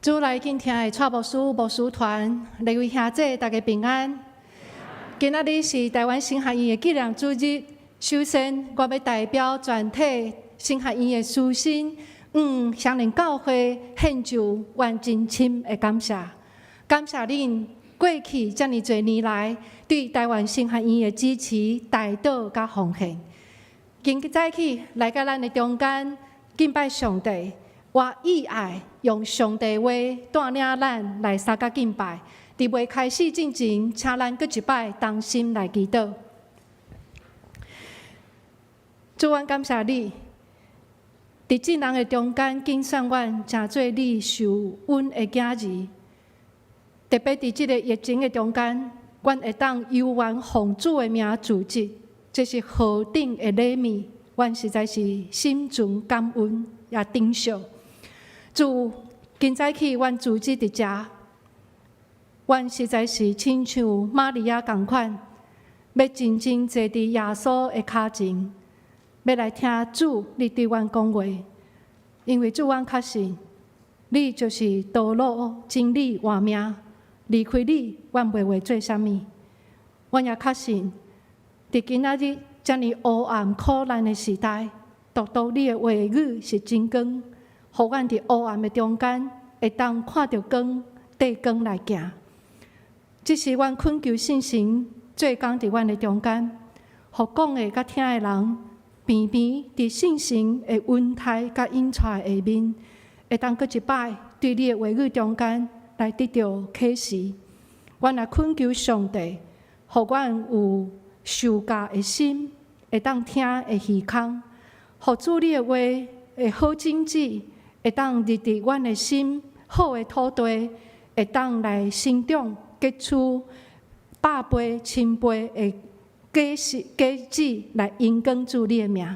主来敬听的蔡牧师、牧师团，各位兄姐，大家平安。今仔日是台湾新学院的纪念主日，首先我要代表全体新学院的师生，向恁教会献上万真深的感谢，感谢恁过去这么多年来对台湾新学院的支持、带导甲奉献。今早起来到咱的中间敬拜上帝。我意爱用上帝话带领咱来三甲敬拜。伫未开始之前，请咱搁一摆同心来祈祷。主，阮感谢你，伫众人的中间拣选阮，成做你受恩的囝儿。特别伫即个疫情的中间，阮会当游玩奉主的名自治，这是何等的礼物，阮实在是心存感恩也珍惜。主，今早起，阮自己伫遮，阮实在是亲像玛利亚同款，要真正坐伫耶稣的脚前，要来听主你对阮讲话。因为主，阮确信，你就是道路、真理、活命。离开你，阮袂会做啥物。阮也确信，伫今仔日遮尔黑暗苦难的时代，独独你的话语是真光。互阮伫黑暗的中间，会当看到光，缀光来行。这是阮恳求信心做工伫阮的中间，互讲的甲听的人，平平伫信心的温台甲引出下面，会当搁一摆对你的话语中间来得到启示。阮也恳求上帝，互阮有受教的心，会当听的耳孔，互主你的话会好真旨。会当入伫阮的心，好的土地，会当来生长结出百倍、千倍的果子来荣光主你的名。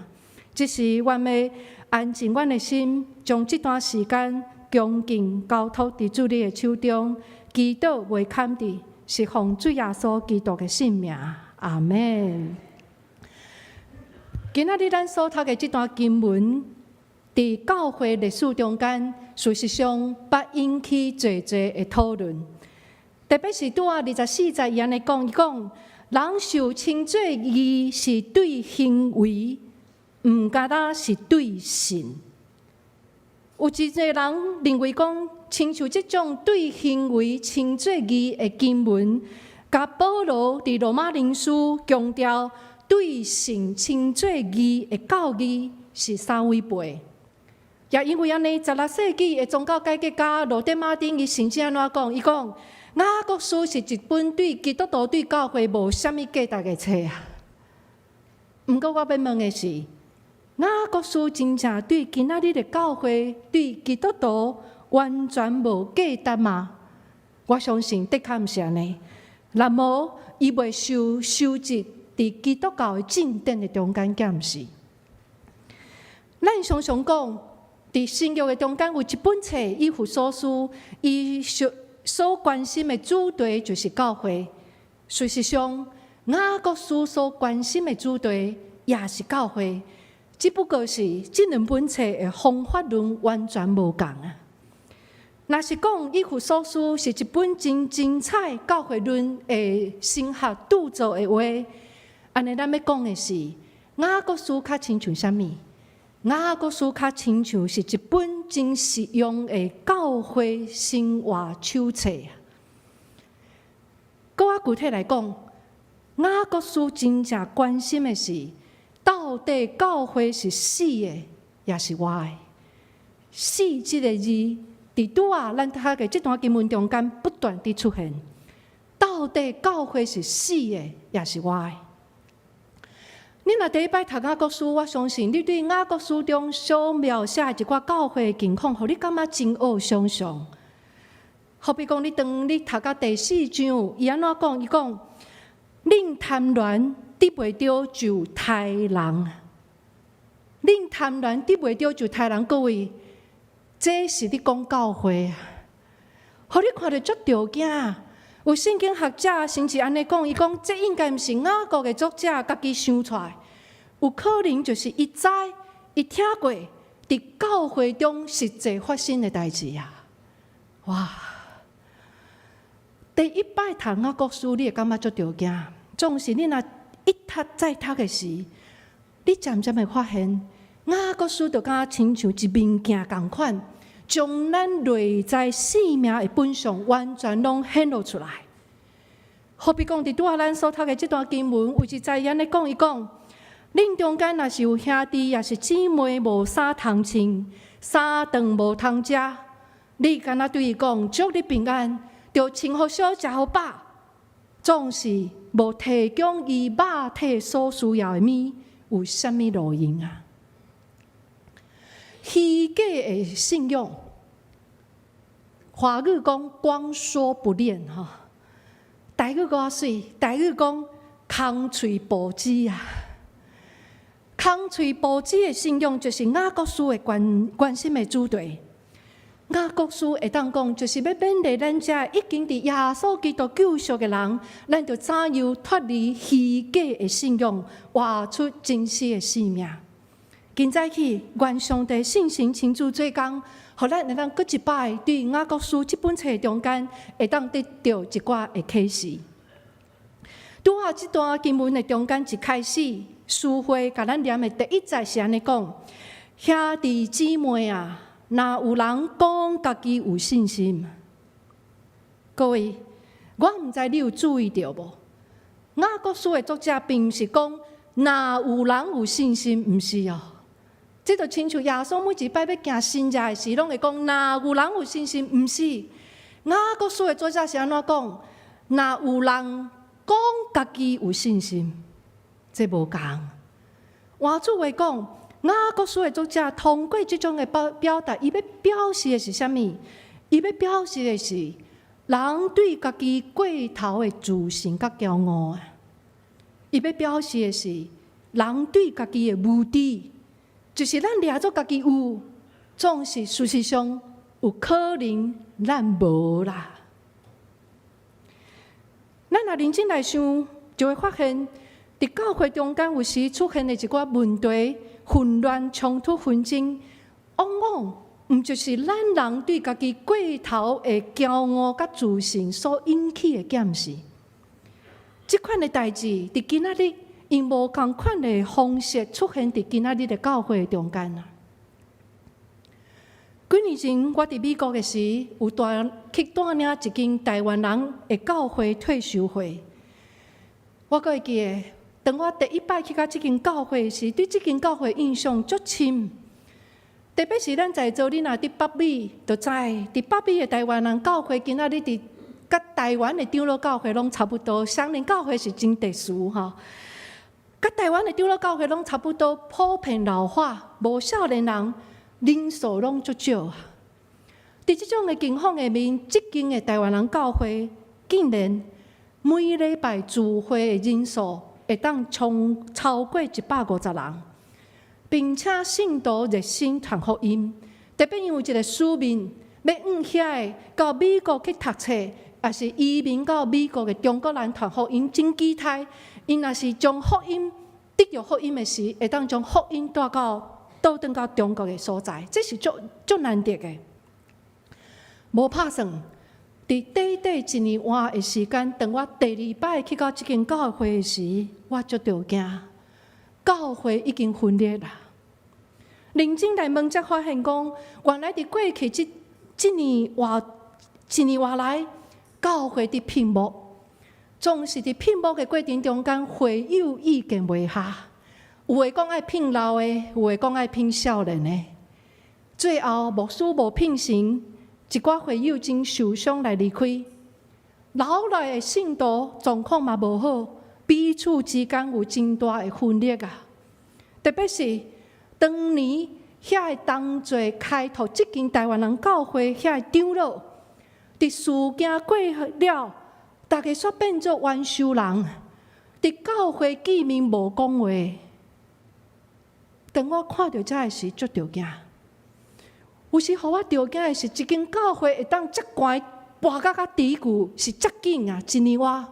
这是阮要安静阮的心，将这段时间恭敬交托伫主你的手中，祈祷袂坎伫，是奉主耶稣基督的圣名。阿门。今仔日咱所读的这段经文，伫教会历史中间，事实上捌引起侪的讨论。特别是拄啊24节伊安尼讲，伊讲人受称作义是对行为，毋单单是对神。有一个人认为讲，亲像即种对行为称作义的经文，甲保罗伫罗马人书强调对神称作义的教义是相违背。也因为安尼，16世纪的宗教改革家罗德马丁伊甚至安怎讲？伊讲雅各书是一本对基督徒对教会无啥物价值的册啊。毋过我要问的是，雅各书真正对今仔日的教会、对基督徒完全无价值吗？我相信的确毋是安尼。若无，伊袂受收集伫基督教的正典的中间，敢毋是？咱常常讲。伫新约的中间有一本册《以弗所书》，伊所关心的主题就是教会。事实上，雅各书所关心的主题也是教会，只不过是这两本册的方法论完全无同啊。若是讲《以弗所书》是一本真精彩教会论的神学著作的话，安尼咱要讲的是雅各书较亲像啥物？雅各书较亲像是一本真实用的教会生活手册。搁较具体来讲，雅各书真正关心的是，到底教会是死的，也是活的？死这个字，伫拄啊咱读的这段经文中间不断地出现。到底教会是死的，也是活的？你若第一摆读雅各书，我相信你对雅各书中所描写一寡教会的情况，互你感觉真恶想象。好比讲，你读到第4章，伊安怎讲？伊讲，恁贪恋得袂到就杀人，恁贪恋得袂到就杀人。各位，这是你讲教会啊？互你看到足条件。有圣经学者甚至安尼讲，伊讲这应该毋是雅各的作者家己想出来，有可能就是伊知、伊听过，伫教会中实际发生的代志啊。哇！第一摆读雅各书，你会感觉足着惊。总是你若一读再读的时，你渐渐会发现，雅各书就敢亲像一面镜共款，将咱内在生命的本相完全拢显露出来。好比讲，伫拄仔咱所读的这段经文，有一在言咧讲一讲，恁中间若是有兄弟，也是姊妹无衫通穿，衫长无通食，你敢若对伊讲，祝你平安。就穿好烧，食好饱，总是无提供伊肉体所需要的物，有啥物路用啊？虚假的信仰，华语讲光说不练哈，台语较水，台语讲空嘴无知啊。空嘴无知的信仰，就是雅各书的关心的主题。雅各书会当讲，就是要勉励咱遮已经伫耶稣基督救赎的人，咱就早有脱离虚假的信仰，活出真实的生命。今早起，愿上帝信心亲自做工，互咱会当搁一摆对雅各书这本册中间，会当得到一寡的启示。拄好这段经文的中间一开始，书会甲咱念的第一节是安尼讲：兄弟姊妹啊！若有人讲家己有信心，各位，我毋知你有注意到无？雅各书的作者并毋是讲若有人有信心，毋是哦。这就亲像耶稣每一摆要行新约的时，拢会讲若有人有信心，毋是。雅各书的作者是安怎讲？若有人讲家己有信心，这无共。换句话讲。雅各书的作者通过这种的表达，伊要表示的是啥物？伊要表示的是人对家己过头的自信甲骄傲啊！伊要表示的是人对家己的无知，就是咱掠做家己有，总是事实上有可能咱无啦。咱若认真来想，就会发现，伫教会中间有时出现的一寡问题。混乱、冲突、纷争，往往毋就是咱人对家己过头的骄傲甲自信所引起的检视。即款的代志，伫今仔日用无同款的方式出现伫今仔日的教会中间啊。几年前，我伫美国的时，有去带领一间台湾人的教会退休会，我还会记得。当我第一摆去到这间教会时，对这间教会印象足深。特别是咱在座，你若伫北美，就知伫北美的台湾人教会，今仔日伫甲台湾的长老教会拢差不多。双连教会是真特殊哈，甲台湾的长老教会拢差不多，普遍老化，无少年人，人数拢足少啊。伫这种的情况下面，这间的台湾人教会竟然每礼拜聚会的人数。会当超过150人，并且信徒热心传福音。特别因为一个使命，要遐到美国去读册，也是移民到美国的中国人传福音，真期待。因若是将福音得到福音的时，会当将福音倒转到中国的所在，这是足难得的。无拍算。伫短一年半的时间，当我第二摆去到这间教会时，我足着惊，教会已经分裂啦。认真来问，才发现讲，原来伫过去一年外来，教会伫屏幕，总是伫屏幕的过程中间，会友意见袂合，有诶讲爱聘老诶，有诶讲爱聘少年诶，最后牧师无聘成。一寡会友真受伤来离开，留来的信徒状况嘛无好，彼此之间有真大的分裂啊！特别是当年遐个同齐开拓这间台湾人教会遐个长老，伫事件过了，大家煞变做冤仇人，伫教会见面无讲话。当我看到这个时，足着惊。有时，互我着惊的是，一间教会会当遮悬跋到低谷，是遮紧啊！一年外，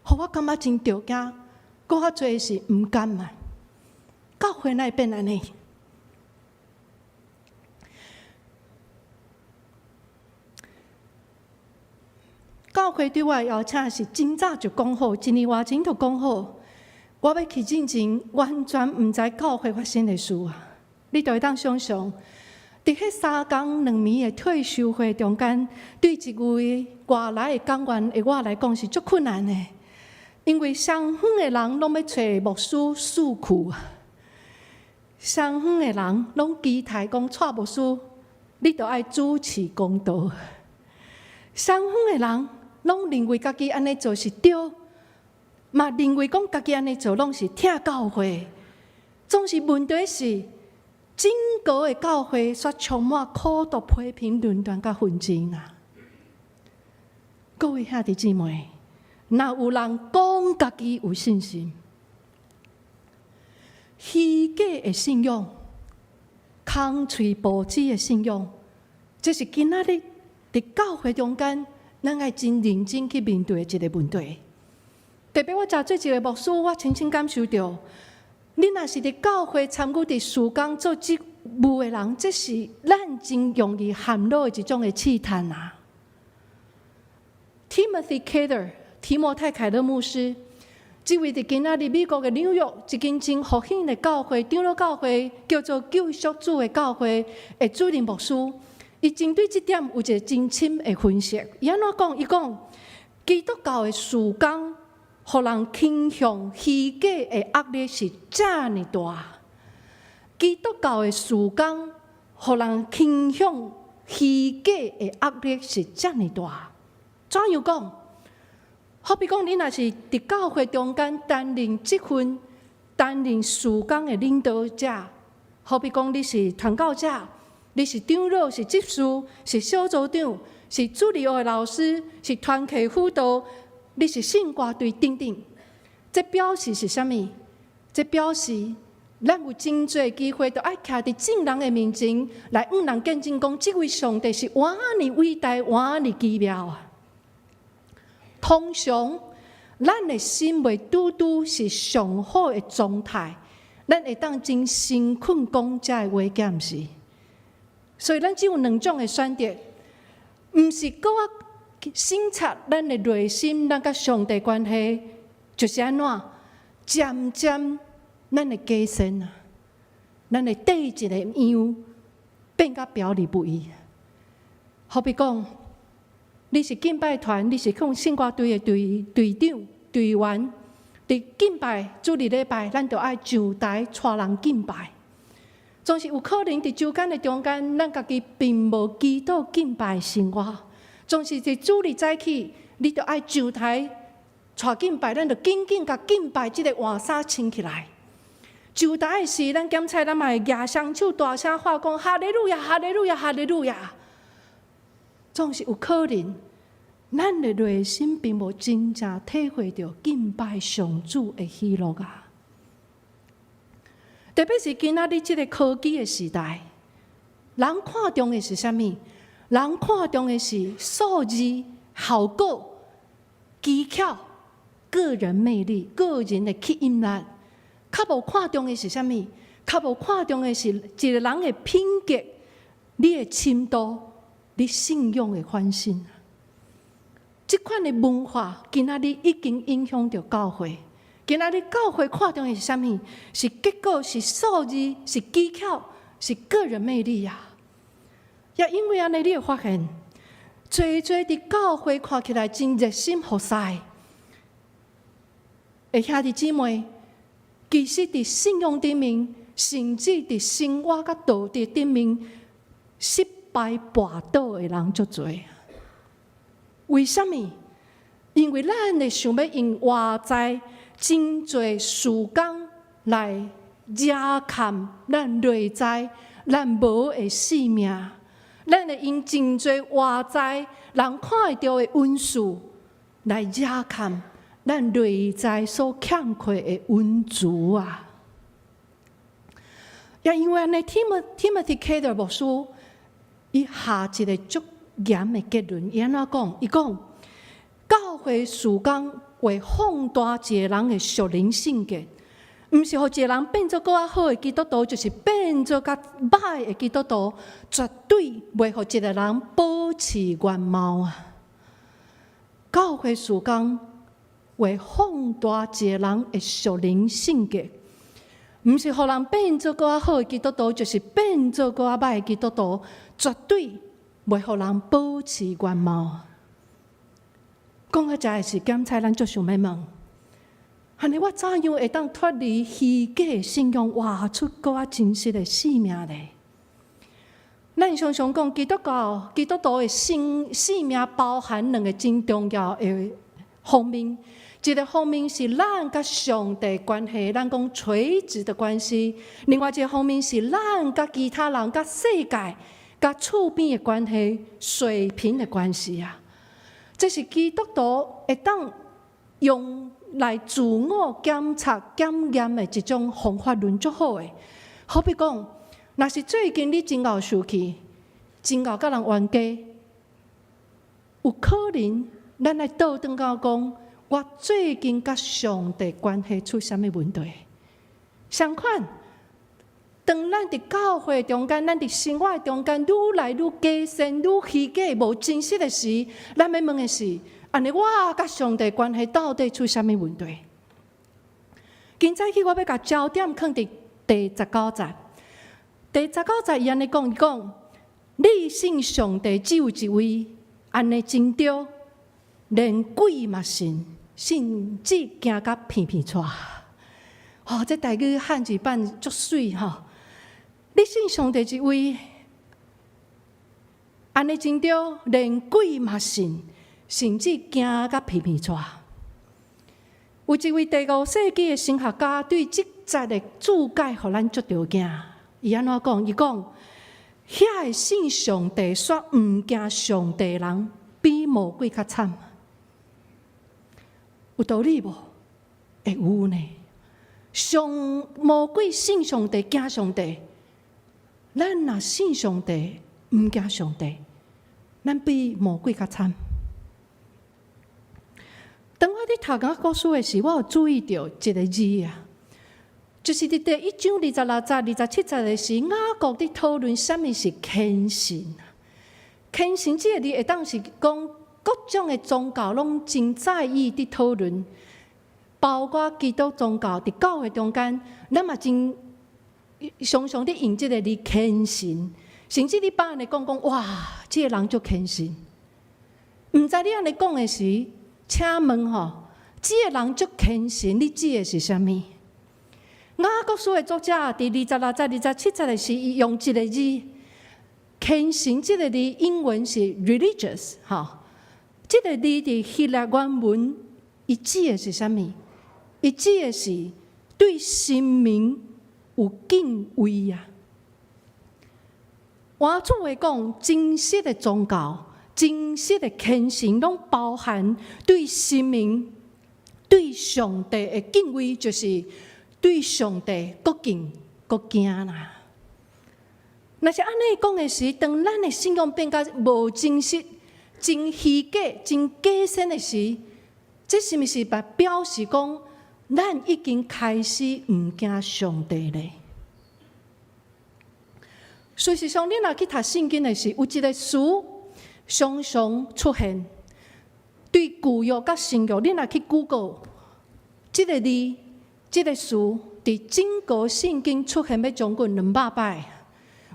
互我感觉真着惊。搁较侪是毋甘嘛，教会哪会变安尼？会对我的邀请是真早就讲好，1年外前就讲好，我要去进前完全毋知教会发生的事啊！你就会当想象，伫迄3天2暝的退休会中间，对一位外来的讲员的我来讲是足困难的，因为双远的人拢要找牧师诉苦，双远的人拢期待讲蔡牧师，你就爱主持公道。双远的人拢认为家己安尼做是对，嘛认为讲家己安尼做拢是听教会，总是问题是整个的教会却充满苦毒、批评、论断甲纷争啊！各位兄弟姊妹，若有人讲家己有信心，虚假的信仰、空嘴无知的信仰，这是今仔日伫教会中间，咱爱真认真去面对的一个问题。特别我做一个牧师，我深深感受到，你若是伫教会参与伫事工做职务的人，这是咱真容易陷入的一种的试探啊。Timothy Keller 提摩太凯勒牧师，这位伫今仔日美国的纽约一间真复兴的教会，长老教会叫做救赎主的教会的主任牧师。伊针对这点有一个真深的分析。伊安怎讲？伊讲基督教的事工，互人倾向虚假的压力是这么大。基督教的事工，互人倾向虚假的压力是这么大。怎样讲？好比讲，你若是伫教会中间担任事工的领导者，好比讲你是传教者。你是长老，是执事，是小组长，是助理的老师，是团契辅导，你是圣歌队等等。这表示是啥物？这表示咱有真侪机会，都爱徛伫众人的面前，来向人见证讲，这位上帝是偌尼伟大，偌尼奇妙啊！通常，咱的心袂拄拄是上好的状态，咱会当真诚恳讲这话，敢毋是？所以，咱只有2种的选择，毋是搁审查咱的内心，咱甲上帝关系，就是安怎渐渐咱的加深啊，咱的第一个样变甲表里不一。好比讲，你是敬拜团，你是讲圣歌队的队长、队员，伫敬拜主日礼拜，咱就爱上台带人敬拜。总是有可能伫周间的中间，咱家己并无基督敬拜生活。总是伫主日早起，你就爱上台带敬拜，咱就紧紧甲敬拜这个换衫穿起来。上台的时，咱检菜咱嘛会举双手大声喊讲：哈利路亚，哈利路亚，哈利路亚。总是有可能，咱的内心并无真正体会到敬拜上主的喜乐啊。特别是今仔日这个科技的时代，人看重的是啥物？人看重的是数字、效果、技巧、个人魅力、个人的吸引力。较无看重的是啥物？较无看重的是一个人的品格、你的深度、你信仰的反省。这款的文化，今仔日已经影响到教会。今仔日教会看重的是啥物？是结果，是数字，是技巧，是个人魅力啊！也因为安尼，你会发现，侪伫教会看起来真热心服侍的兄弟姊妹，其实伫信仰顶面，甚至伫生活甲道德顶面，失败跋倒的人足多。为什么？因为咱会想要用外在真侪事工来压砍咱内在咱无的性命，咱会用真侪外在人看会到的温素来压砍咱内在所欠缺的温足啊！也因为安尼 ，Timothy Keller 牧师伊下一个足严的结论，伊安怎讲？伊讲教会事工会放大一个人的属灵性格，毋是互一个人变做较好的基督徒，就是变做较歹的基督徒，绝对袂互一个人保持原貌啊！教会事工为放大一个人的属灵性格，毋是互人变做个好的基督徒，就是变做个歹的基督徒，绝对袂互人保持原貌。讲到这的是检查，咱就想要问：安尼我怎样会当脱离虚假的信仰，活出个真实的生命呢？咱常常讲基督徒的生命包含两个真重要的方面，一个方面是咱甲上帝关系，咱讲垂直的关系；另外一个方面是咱甲其他人、甲世界、甲厝边的关系，水平的关系啊。这是基督徒会当用来自我检查、检验的一种方法论，足好的。好比讲，若是最近你真熬受气，真熬甲人冤家，有可能咱来倒转到讲，我最近甲上帝关系出啥物问题？相反，当咱伫教会中间，咱伫生活中间愈来愈假善、愈虚假、无真实的时，咱要问的是：安尼我甲上帝关系到底出啥物问题？今早起我要甲焦点放伫第19节。第19节伊安尼讲，伊讲：你信上帝只有一位，安尼真对，连鬼嘛信，甚至惊甲片片喘。哦，这台语汉字版足水吼！你信上帝一位，安尼真对，连鬼嘛信，甚至惊甲片片喘。有一位第5世纪的神学家对这节的注解，互咱足着惊。伊安怎讲？伊讲：遐个信上帝却毋惊上帝的人，比魔鬼较惨。有道理无？会有呢。魔鬼信上帝，惊上帝；咱若信上帝，毋惊上帝，咱比魔鬼较惨。当我伫读讲故事的时候，我有注意到一个字啊。就是伫第1章26节、27节的时，雅各伫讨论什么是虔诚。虔诚这个字会当是讲各种的宗教拢真在意伫讨论，包括基督宗教伫教会中间，咱嘛真常常伫用这个字虔诚，甚至你把人讲哇，这个人足虔诚。毋知你安尼讲的时，请问吼，这个人足虔诚，你指的是啥物？雅各书的作者伫26节、27节的时，伊用一个字，虔诚这个字英文是 religious， 这个字伫希腊原文，伊指的是啥物？伊指的是对神明有敬畏啊。换做话讲，真实的宗教、真实的虔诚，拢包含对神明、对上帝的敬畏，就是对上帝各敬各惊啦。若是安尼讲的时，当咱的信仰变甲无真实、真虚假、真假善的时，这是毋是表示讲，咱已经开始毋惊上帝咧？事实上，你若去读圣经的时，有一个词常常出现，对旧约甲新约，你若去 Google 这个字。这个词伫整个圣经出现要将近200摆。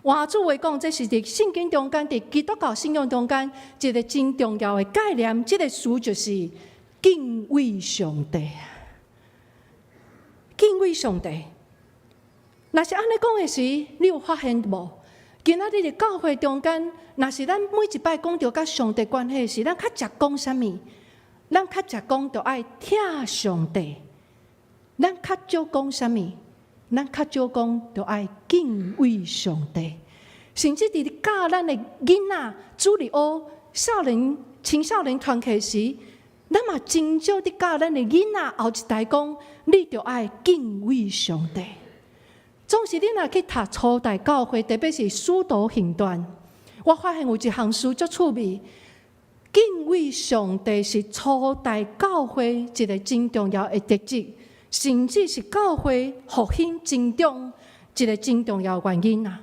换做话讲，这是伫圣经中间，伫基督教信仰中间一个真重要的概念。这个词就是敬畏上帝。敬畏上帝。若是安尼讲的时，你有发现无？今仔日伫教会中间，若是咱每一摆讲到甲上帝关系时，咱较常讲啥物？咱较常讲着爱听上帝。咱较少讲啥物？咱较少讲着爱敬畏上帝，甚至伫教咱的囡仔、主日学、青少年团契时，咱嘛真少伫教咱的囡仔后一代讲，你着爱敬畏上帝。总是你若去读初代教会，特别是使徒行传，我发现有一项书足趣味。敬畏上帝是初代教会一个真重要的特质。甚至是教会复兴增长一个真重要原因啊！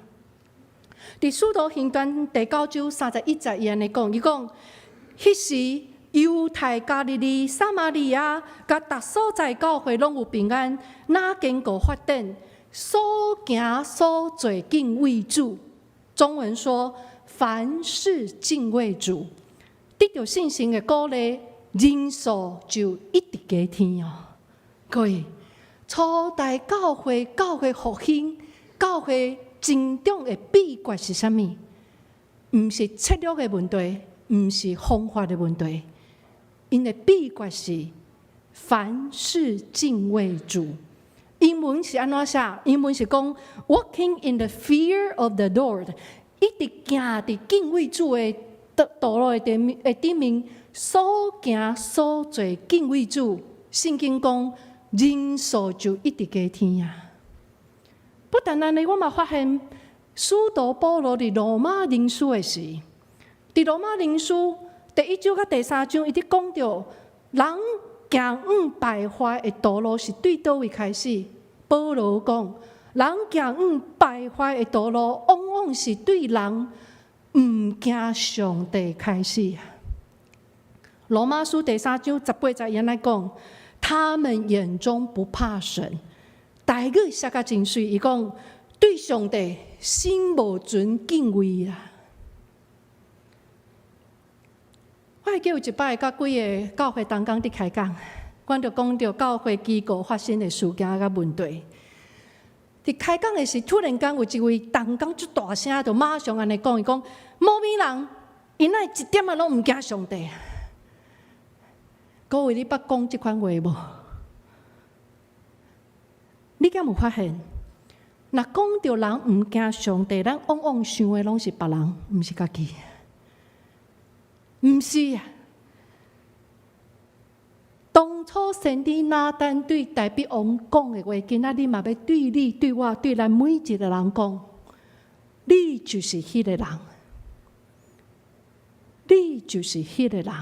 伫使徒行传第9章31节，伊安尼讲，伊讲，迄时犹太、加利利、撒玛利亚，甲逐所在教会拢有平安，哪经过发展，所行所做敬畏主。中文说，凡事敬畏主，得到信心的鼓励，人数就一直加添哦。各位，初代教会复兴、教会成长的秘诀是啥物？毋是策略的问题，毋是方法的问题。因的秘诀是凡事敬畏主。英文是安怎写？英文是讲 walking in the fear of the Lord， 一直行伫敬畏主的道路的顶面，所行所做敬畏主。圣经讲人数就一直加添啊！不但安尼，我嘛发现使徒保罗伫罗马人书的时，伫罗马人书第1章甲第3章，伊伫讲到人行败坏的道路是对倒位开始。保罗讲，人行败坏的道路，往往是对人毋惊上帝开始。罗马书第3章18节原来讲，他们眼中不怕神。大个写甲真水，伊讲对上帝心无存敬畏啊！我还记有一摆，甲几个教会同工伫开讲，阮就讲到教会机构发生的事件甲问题。伫开讲的时，突然间有一位同工就大声，就马上安尼讲，伊讲某米人，因那一点仔拢毋惊上帝。各位，你捌讲即款话无？你敢有发现？若讲到人毋惊上帝，咱往往想的拢是别人，毋是家己。毋是啊！当初先知拿单对大鼻王讲的话，今仔日嘛要对你、对我、对咱每一个人讲：你就是迄个人，你就是迄个人。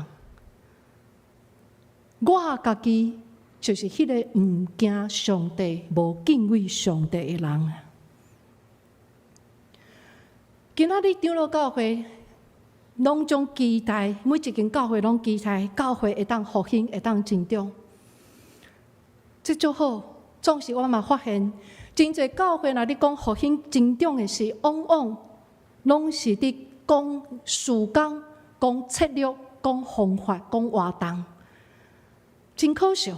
我家己就是迄个毋惊上帝、无敬畏上帝的人啊！今仔日长老教会拢种期待，每一间教会拢期待教会会当复兴，会当成长。这足好，总是我嘛发现，真侪教会若咧讲复兴成长的事，往往拢是伫讲事工、讲策略、讲方法、讲活动，真可惜。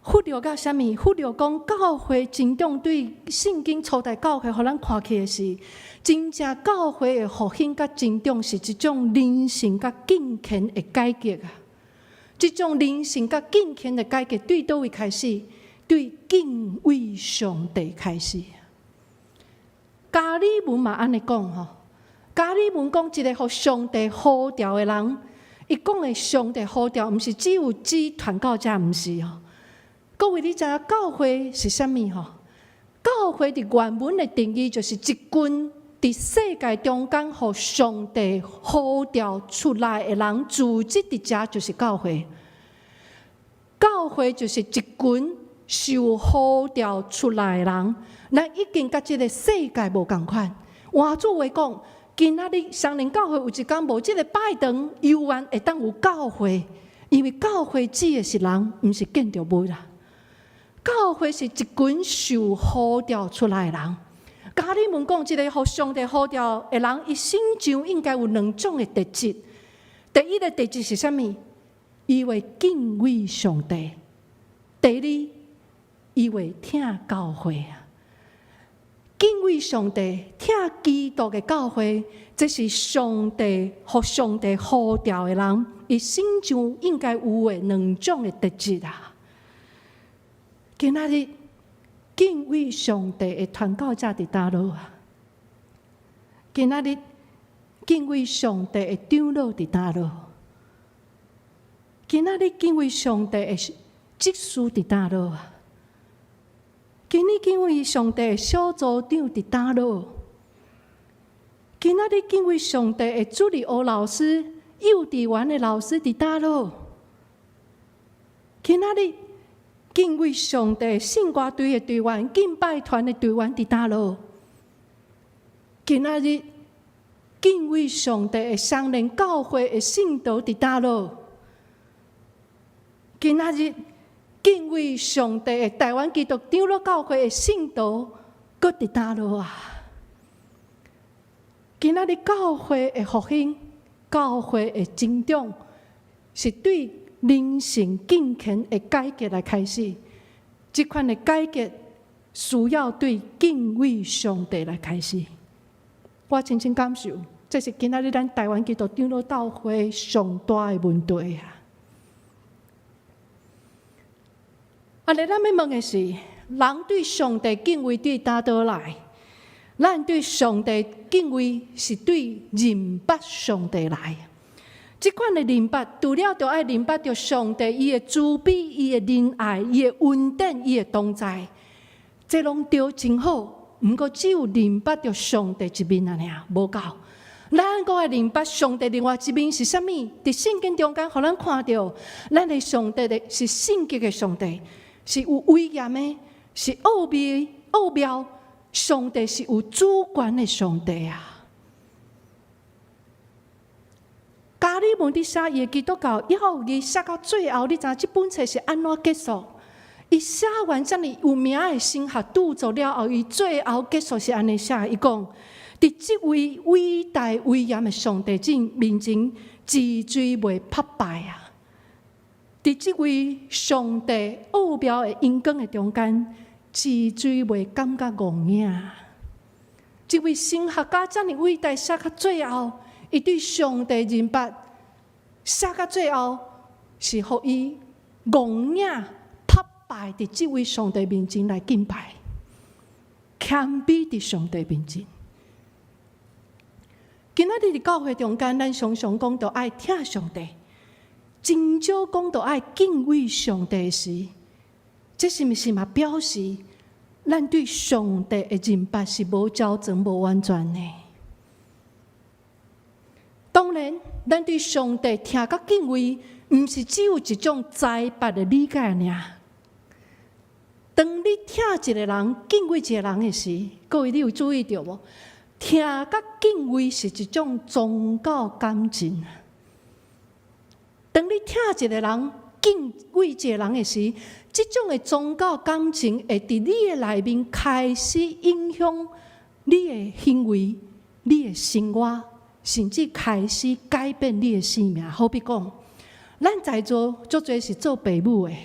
忽略到啥物？忽略讲教会成长对圣经初代教会，互咱看起的是，真正教会的复兴甲成长是一种人性甲敬虔的改革啊！这种人性甲敬虔的改革，对倒位开始？对敬畏上帝开始。加利文嘛安尼讲吼，加利文讲一个互上帝呼召的人，伊讲的上帝呼召，毋是只有指传教者，毋是吼。各位，你知影教会是啥物吼？教会伫原文的定义就是一群伫世界中间，互上帝呼召出来的人组织伫遮，就是教会。教会就是一群受呼召出来的人，咱已经甲即个世界无共款。换做话讲，今仔日双连教会有一天无即个拜堂，犹原会当有教会，因为教会指的是人，毋是建筑物啦。教会是一群受呼召出来的人。加利文讲，一个互上帝呼召的人，伊心上应该有两种的特质。第一个特质是啥物？伊会敬畏上帝。第二，伊会听教会啊。敬畏上帝、听基督的教会，这是上帝互呼召的人，伊心上应该有的两种的特质啊。今仔日敬畏上帝的传教者伫倒落啊？今仔日敬畏上帝的长老伫倒落？今仔日敬畏上帝的执事伫倒落啊？今日敬畏上帝的小组长伫倒落？今仔日敬畏上帝的助理学老师、幼稚园的老师伫倒落？今仔日敬畏上帝圣歌队的队员、敬拜团的队员伫倒落？今仔日敬畏上帝的双连教会的信徒伫倒落？今仔日敬畏上帝的台湾基督长老教会的信徒，搁伫倒落啊？今仔日教会的复兴、教会的增长，是对人性敬虔的改革来开始。这款的改革需要对敬畏上帝来开始。我真正感受，这是今仔日咱台湾基督长老教会上大的问题啊！咱要问的是：人对上帝敬畏对哪倒来？咱对上帝敬畏是对认捌上帝来。这款的认捌，除了就爱认捌着上帝伊的慈悲、伊的仁爱、伊的恩典、伊的同在，这拢对真好。毋过只有认捌着上帝一面啊，无够。咱搁爱认捌上帝另外一面是啥物？伫圣经中间，互咱看到，咱的上帝的是圣洁的上帝，是有威严的，是奥妙。上帝是有主权的上帝啊！加尔文伫写伊的基督教要义写到最后，你知影这本册是安怎结束？伊写完遮尔有名的神学著作了后，伊最后结束是安尼写：伊讲，伫即位伟大威严的上帝面前，自追袂拍败啊！伫即位上帝奥妙的阴光的中间。自追袂感觉戆影，这位神学家遮尔伟大，写到最后，伊对上帝认捌，写到最后是互伊戆影拍败伫这位上帝面前来敬拜，谦卑伫上帝面前。今仔日伫教会中间，咱常常讲到爱听上帝，真少讲到爱敬畏上帝时。这是毋是嘛？表示咱对上帝的认捌是无照全、无完全的。当然，咱对上帝听甲敬畏，毋是只有一种栽培的理解尔。当你听一个人、敬畏一个人的时，各位你有注意到无？听甲敬畏是一种宗教感情。当你听一个人、敬畏一个人的时，这种的宗教感情会伫你的内面开始影响你的行为、你的生活，甚至开始改变你的生命。好比讲，咱在座足侪是做父母的，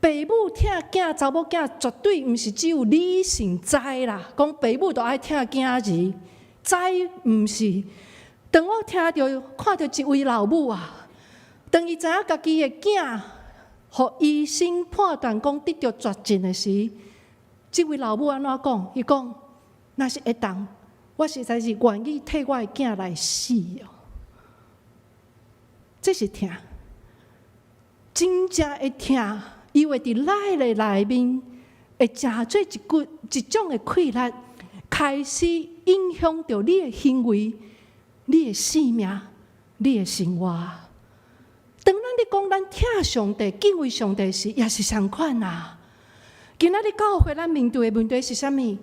父母听囝、查某囝绝对毋是只有理性知啦。讲父母都爱听囝儿，知毋是？当我听到、看到一位老母啊，当伊知影家己的囝，互医生判断讲得到绝症的时，这位老母安怎讲？伊讲：若是会当，我实在是愿意替我的囝来死哦。这是听，真正会听，伊会伫咱的内面会成做一种的溃烂，开始影响到你的行为、你的生命、你的生活。当咱咧讲咱听上帝、敬畏上帝时，也是相款啊。今仔日教会咱面对的问题是啥物？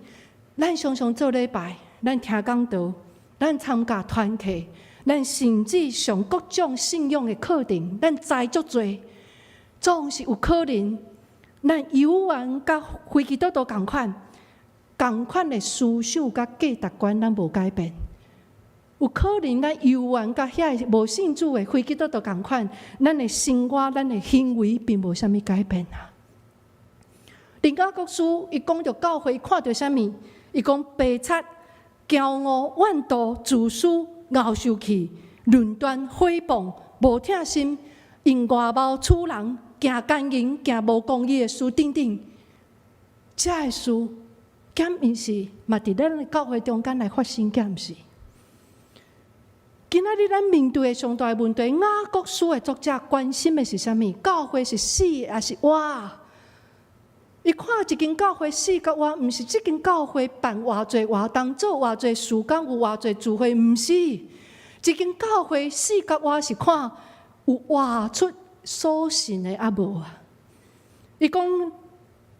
咱常常做礼拜，咱听讲道，咱参加团契，咱甚至上各种信仰的课程，咱知足多，总是有可能，咱犹原甲非基督徒同款的思想甲价值观，咱无改变。有可能咱犹原甲遐无信主的非基督徒同款，咱的生活、咱的行为并无啥物改变啊。林家国师伊讲到教会看到啥物？伊讲白贼、骄傲、妄图、自私、傲受气、论断、诽谤、无疼心、因外貌处人、行奸淫、行无公义的事等等，这个事，敢毋是嘛？伫咱的教会中间来发生，敢毋是？今仔日咱面对的上大问题，雅各书的作者关心的是啥物？教会是死还是活？伊看一间教会死甲活，毋是这间教会办偌济活动，做偌济事工，有偌济聚会，毋是。这间教会死甲活是看有活出所信的啊无啊？伊讲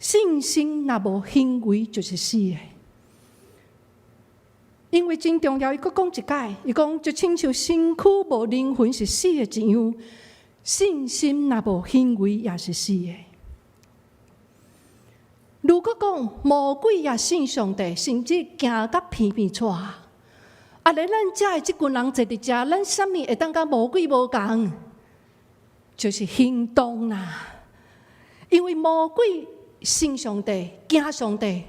信心若无行为，就是死的。因为真重要，伊阁讲一解，伊讲就亲像身躯无灵魂是死的一样，信心若无行为也是死的。如果讲魔鬼也信上帝，甚至行到偏偏错，咱遮的即群人坐伫遮，咱啥物会当甲魔鬼无共？就是行动啦。因为魔鬼信上帝、惊上帝，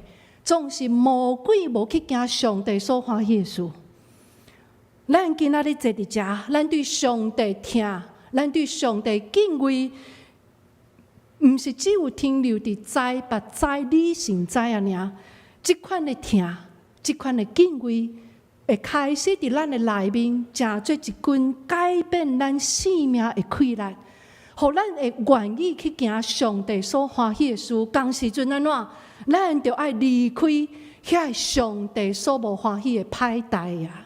总是魔鬼无去惊上帝所欢喜的事。咱今仔日坐伫遮，咱对上帝听，咱对上帝敬畏，毋是只有停留伫知白知理性知啊尔。即款的听，即款的敬畏，会开始伫咱的内面，成做一群改变咱生命的气力。互咱会愿意去行上帝所欢喜的事，同时阵安怎？咱就爱离开遐上帝所无欢喜的歹代啊！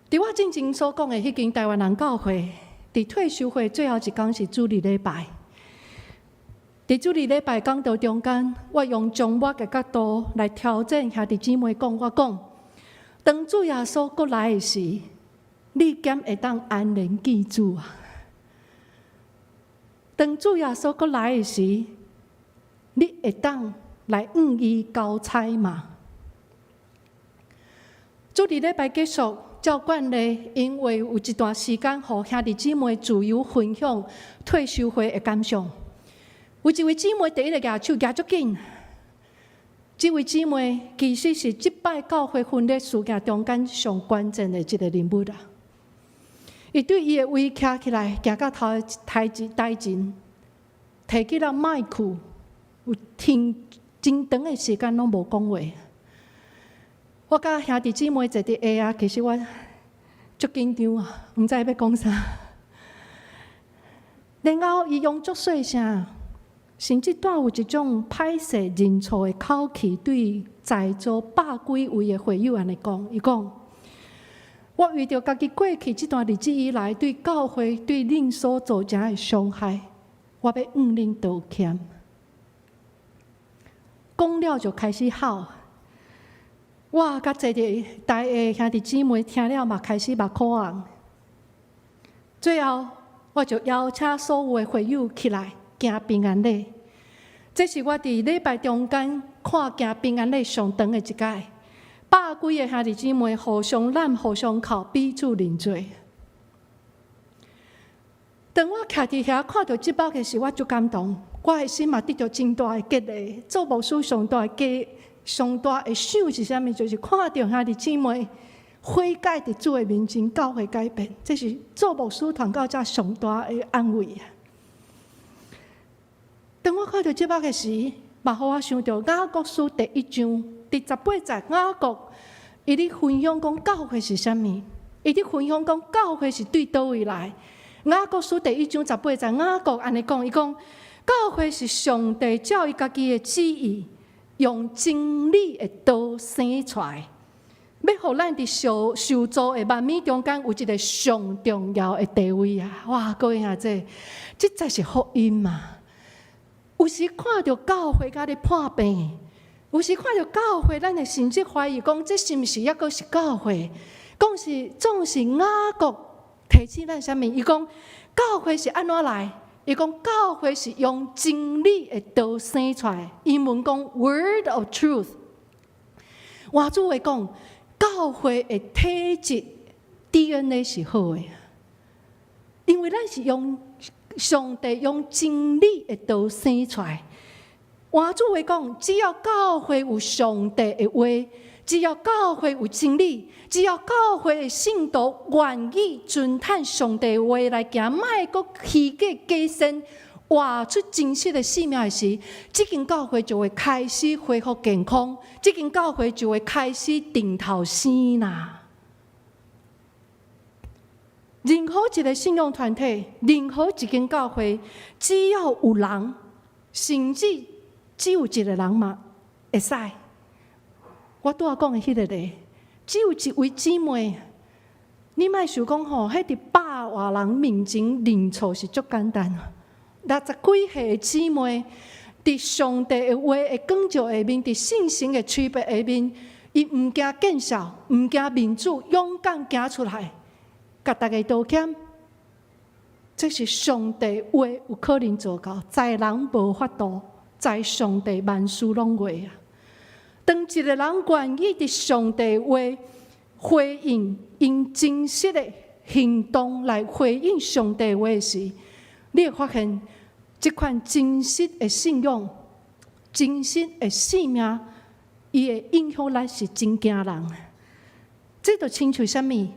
伫我之前所讲的迄间台湾人教会，伫退休会最后一天是主日礼拜。伫主日礼拜讲道中间，我用从我的角度来调整兄弟姊妹讲，我讲，当主耶稣过来的时，你敢会当安然记住啊？当主耶稣过来的时，你会当来与伊交差吗？主日礼拜结束，照惯例，因为有一段时间，互兄弟姊妹自由分享退休会的感想。有一位姊妹第一个举手举足紧，这位姊妹其实是即摆教会分裂事件中间上关键的一个人物啦。伊对伊的位徛起来，行到头的台前，摕起了麦克，有听真长的时间拢无讲话。我甲兄弟姊妹坐伫下啊，其实我足紧张啊，毋知要讲啥。然后伊用足细声，甚至带有一种歹势认错的口气，对在座百几位的会友安尼讲，伊讲。我为着家己过去这段日子以来对教会、对恁所造成的伤害，我要向恁道歉。讲了就开始哭，我甲坐伫台下兄弟姊妹听了嘛，开始目眶红。最后，我就邀请所有的会友起来行平安礼。这是我伫礼拜中间看行平安礼上长的一届。百几个兄弟姊妹互相揽、互相靠，彼此认罪。当我徛伫遐看到即幕的时，我足感动，我的心嘛得到真大的激励。做牧师上大的想是啥物？就是看到兄弟姊妹悔改伫主的面前，教会改变，这是做牧师传到遮上大的安慰啊！当我看到即幕的时，嘛，互我想到雅各书第1章。第18节，雅各伊咧分享讲教会是啥物？伊咧分享讲教会是对倒位来？雅各书第1章18节，雅各安尼讲，伊讲教会是上帝照伊家己的旨意，用真理的道生出来，要互咱伫受造的万物中间有一个上重要的地位啊！哇，各位兄弟，这才是福音嘛！有时看到教会甲咧破病。有时看到教会，咱会甚至怀疑讲，这是毋是抑阁是教会？总是雅各提醒咱啥物？伊讲教会是安怎来？伊讲教会是用真理的道生出来。英文讲 Word of Truth。换句话讲，教会的体质 DNA 是好的，因为咱是用上帝用真理的道生出来。换句话讲，只要教会有上帝的话，只要教会有真理，只要教会的信徒愿意遵探上帝的话来行，莫阁虚假假善，活出真实的生命的时，这间教会就会开始恢复健康，这间教会就会开始顶头生啦。任何一个信仰团体，任何一间教会，只要有人，甚至只有一个人嘛会使。我拄仔讲的迄个咧，只有一位姊妹，你莫想讲吼，迄伫百外人面前认错是足简单。60几岁的姊妹，伫上帝的话的光照下面，伫信心的区别下面，伊毋惊见笑，毋惊面子，勇敢行出来。甲大家道歉，这是上帝话有可能做到，在人无法度，在上帝万事拢会啊。当一个人愿意伫上帝话回应，用真实的行动来回应上帝话时，你会发现，这款真实的信仰、真实的生命，伊的影响力是真惊人。这就亲像什么？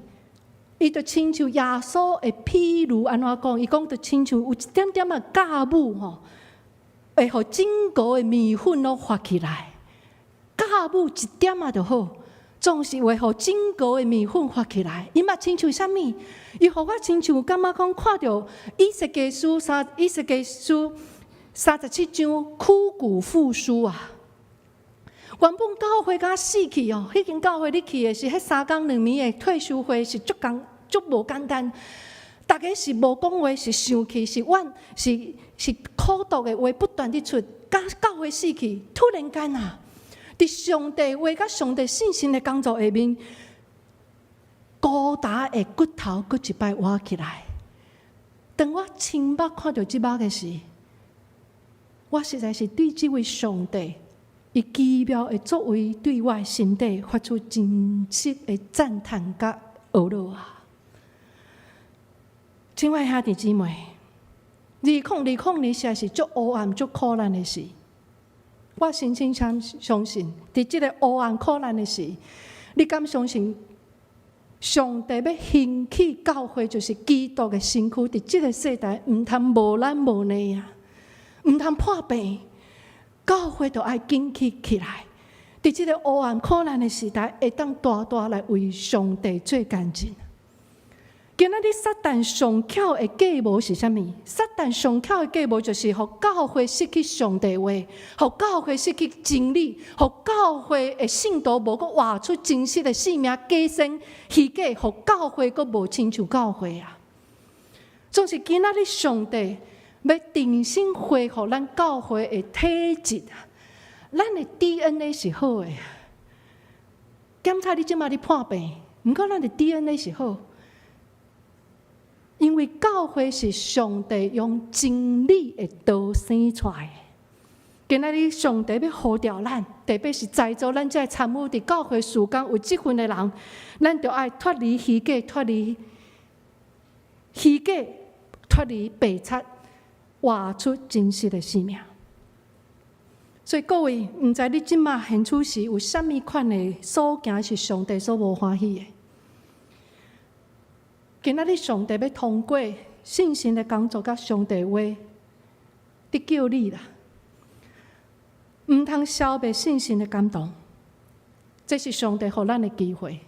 伊就亲像耶稣的譬如安怎讲？伊讲就亲像有一点点的酵母吼，会互整个的面粉都发起来。酵母一点仔就好，总是会互整个的面粉发起来。伊嘛亲像什么？伊互我亲像感觉讲看到以西结书37章枯骨复苏啊！原本教会甲死去哦，迄间教会你去的是迄3天2暝的退休会，是足无简单。大家是无讲话，是生气，是苦毒的话不断地出。教会死去，突然间啊，伫上帝话甲上帝信心的工作下面，高大的骨头佫一摆活起来。当我亲目看到即幕的时，我实在是对这位上帝伊奇妙的作为，对我的心底发出真实的赞叹甲懊恼啊！亲爱兄弟姊妹，2020年实在是足黑暗、足苦难的事。我深深相信，伫这个黑暗苦难的时，你敢相信上帝要兴起教会，就是基督的身躯，伫这个世代唔通无咱无你啊，唔通破病。教会就爱紧起来，伫这个黑暗苦难的时代，会当大大来为上帝做见证。今仔日撒旦上巧的计谋是啥物？撒旦上巧的计谋就是，互教会失去上帝话，互教会失去真理，互教会的信徒无阁活出真实的生命，加深虚假，互教会阁无亲像教会啊。总是今仔日上帝要重新恢复咱教会的体质啊！咱的 DNA 是好的，检查你即马咧破病，毋过咱的 DNA 是好，因为教会是上帝用真理的道生出来的。今仔日上帝要呼召咱，特别是在座咱这参与伫教会事工有积分的人，咱就爱脱离虚假，脱离白贼。活出真实的生命。所以各位，毋知你即马现处时有啥物款的所行是上帝所无欢喜的？今仔日上帝要通过信心的工作甲上帝话，得叫你啦，毋通消灭信心的感动。这是上帝予咱的机会。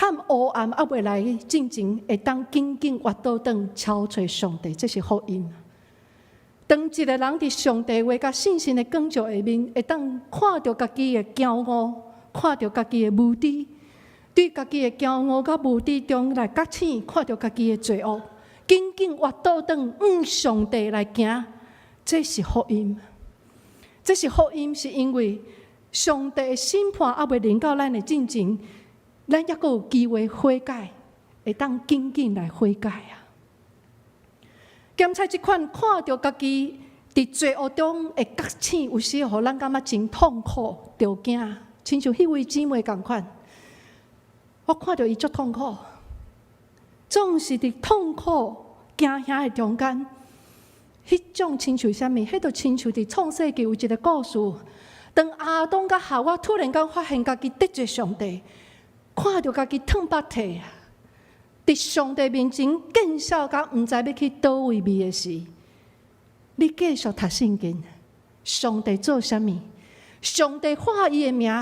探黑暗还未来进前，会当紧紧活倒转，超找上帝，这是福音。当一个人伫上帝话甲信心的光照下面，会当看到家己的骄傲，看到家己的无知，对家己的骄傲甲无知中来觉醒，看到家己的罪恶，紧紧活倒转，上帝来行，这是福音。这是福音，是因为上帝的审判还未临到咱的进前。咱还阁有机会悔改，会当紧紧来悔改啊！检查即款看到家己伫罪恶中会觉醒，有时互咱感觉真痛苦、着惊，亲像迄位姊妹共款。我看到伊足痛苦，总是伫痛苦、惊吓的中间，迄种亲像啥物？迄就亲像伫创世纪有一个故事，当亚当甲夏娃突然间发现家己得罪上帝。看到家己烫白体啊！伫上帝面前见笑，甲毋知要去倒位味的时，你继续读圣经。上帝做啥物？上帝化伊的名，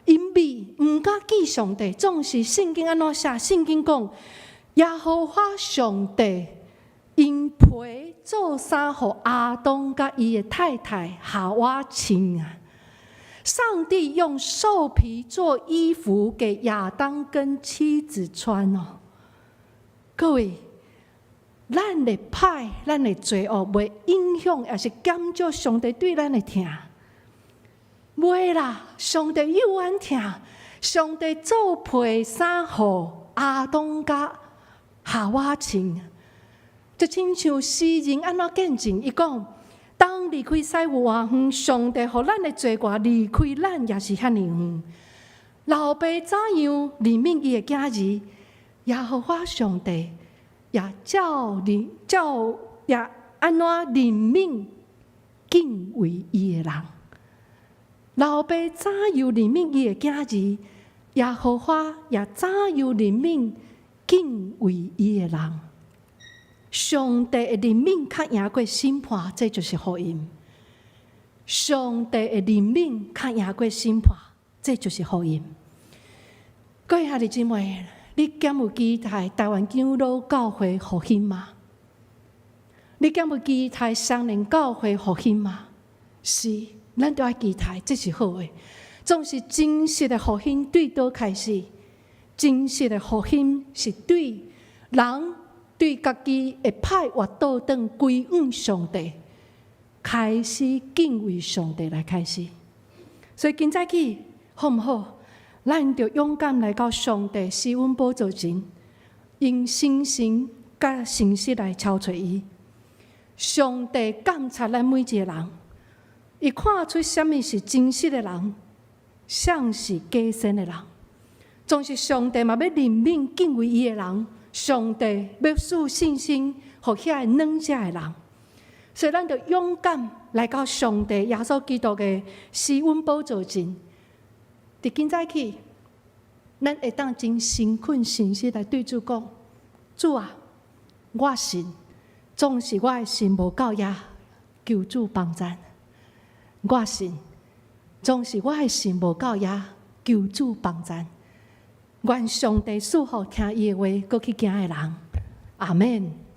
因为毋敢记上帝，总是圣经安怎写？圣经讲，耶和华上帝因皮做衫，互亚当甲伊的太太夏娃穿啊！上帝用兽皮做衣服给亚当跟妻子穿哦。各位，咱的歹、咱的罪恶，袂影响，也是减少上帝对咱的疼。袂啦，上帝有咱疼。上帝做皮衫，互亚当甲夏娃亲，就亲像诗人安怎见证，伊讲：当离开西有偌远，上帝互咱的罪过离开咱也是遐尼远。老爸怎样怜悯伊的囝儿，也互我上帝也也安怎怜悯敬畏伊的人。老爸怎样怜悯伊的囝儿，也互我也怎样怜悯敬畏伊的人。上帝的怜悯较赢过审判，这就是福音。上帝的怜悯较赢过审判，这就是福音。各位兄弟姊妹，你敢有期待台湾长老教会复兴吗？你敢有期待双连教会复兴吗？是，咱都要期待，这是好的。总是真实的复兴对倒开始？真实的复兴是对人对家己的歹活倒转归向上帝，开始敬畏上帝来开始。所以今早起好唔好？咱就勇敢来到上帝施恩宝座前，用信心甲诚实来超找伊。上帝监察咱每一个人，伊看出什么是真实的人，啥是假善的人。总是上帝嘛要怜悯敬畏伊的人，上帝要赐信心予遐软弱的人。所以，咱就勇敢来到上帝耶稣基督的施恩宝座前。伫今早起，咱会当真诚恳诚实来对主讲：主啊，我信，总是我的心无够野，求主帮助。我信，总是我的心无够野，求主帮助。愿上帝赐福听伊的话，搁去行的人。阿们。